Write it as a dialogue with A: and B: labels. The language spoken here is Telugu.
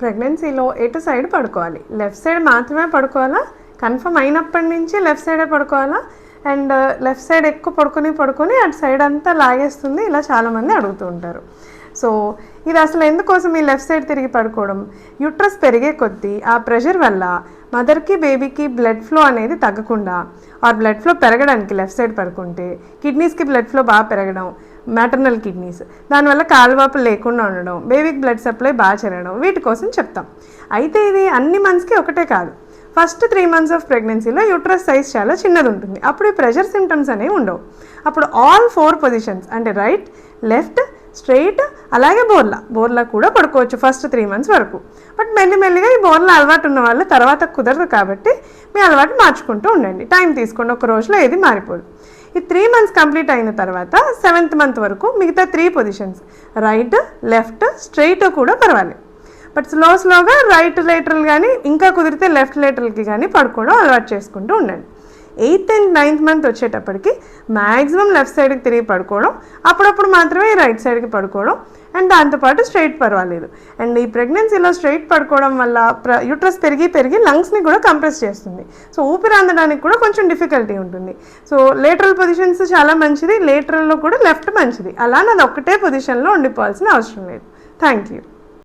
A: ప్రెగ్నెన్సీలో ఎటు సైడ్ పడుకోవాలి? లెఫ్ట్ సైడ్ మాత్రమే పడుకోవాలా? కన్ఫర్మ్ అయినప్పటి నుంచి లెఫ్ట్ సైడే పడుకోవాలా? అండ్ లెఫ్ట్ సైడ్ ఎక్కువ పడుకొని అటు సైడ్ అంతా లాగేస్తుంది, ఇలా చాలామంది అడుగుతూ ఉంటారు. సో ఇది అసలు ఎందుకోసం ఈ లెఫ్ట్ సైడ్ తిరిగి పడుకోవడం? యూట్రస్ పెరిగే కొద్దీ ఆ ప్రెషర్ వల్ల మదర్కి బేబీకి బ్లడ్ ఫ్లో అనేది తగ్గకుండా, ఆ బ్లడ్ ఫ్లో పెరగడానికి లెఫ్ట్ సైడ్ పడుకుంటే కిడ్నీస్కి బ్లడ్ ఫ్లో బాగా పెరగడం, మ్యాటర్నల్ కిడ్నీస్, దానివల్ల కాలువాపులు లేకుండా ఉండడం, బేబీకి బ్లడ్ సప్లై బాగా జరగడం, వీటి కోసం చెప్తాం. అయితే ఇది అన్ని మంత్స్కి ఒకటే కాదు. ఫస్ట్ 3 months ఆఫ్ ప్రెగ్నెన్సీలో యూట్రస్ సైజ్ చాలా చిన్నది ఉంటుంది. అప్పుడు ఈ ప్రెషర్ సిమ్టమ్స్ అనేవి ఉండవు. అప్పుడు ఆల్ 4 పొజిషన్స్ అంటే రైట్, లెఫ్ట్, స్ట్రెయిట్, అలాగే బోర్లా కూడా పడుకోవచ్చు ఫస్ట్ 3 months వరకు. బట్ మెల్లిమెల్లిగా ఈ బోర్లా అలవాటు ఉన్న వాళ్ళు తర్వాత కుదరదు కాబట్టి మీ అలవాటు మార్చుకుంటూ ఉండండి. టైం తీసుకోండి, ఒక రోజులో ఏది మారిపోదు. ఈ 3 months కంప్లీట్ అయిన తర్వాత 7th month వరకు మిగతా 3 పొజిషన్స్ రైట్, లెఫ్ట్, స్ట్రెయిట్ కూడా పర్వాలేదు. బట్ స్లోగా రైట్ లేటరల్ కానీ ఇంకా కుదిరితే లెఫ్ట్ లేటరల్కి కానీ పడుకోవడం అలవాటు చేసుకుంటూ ఉండండి. 8th and 9th month వచ్చేటప్పటికి మ్యాక్సిమం లెఫ్ట్ సైడ్కి తిరిగి పడుకోవడం, అప్పుడప్పుడు మాత్రమే రైట్ సైడ్కి పడుకోవడం, అండ్ దాంతోపాటు స్ట్రైట్ పర్వాలేదు. అండ్ ఈ ప్రెగ్నెన్సీలో స్ట్రైట్ పడుకోవడం వల్ల యూట్రస్ పెరిగి లంగ్స్ని కూడా కంప్రెస్ చేస్తుంది. సో ఊపిరి అందడానికి కూడా కొంచెం డిఫికల్టీ ఉంటుంది. సో లేటరల్ పొజిషన్స్ చాలా మంచిది, లేటరల్లో కూడా లెఫ్ట్ మంచిది. అలా నాది ఒక్కటే పొజిషన్లో ఉండిపోవాల్సిన అవసరం లేదు. Thank you.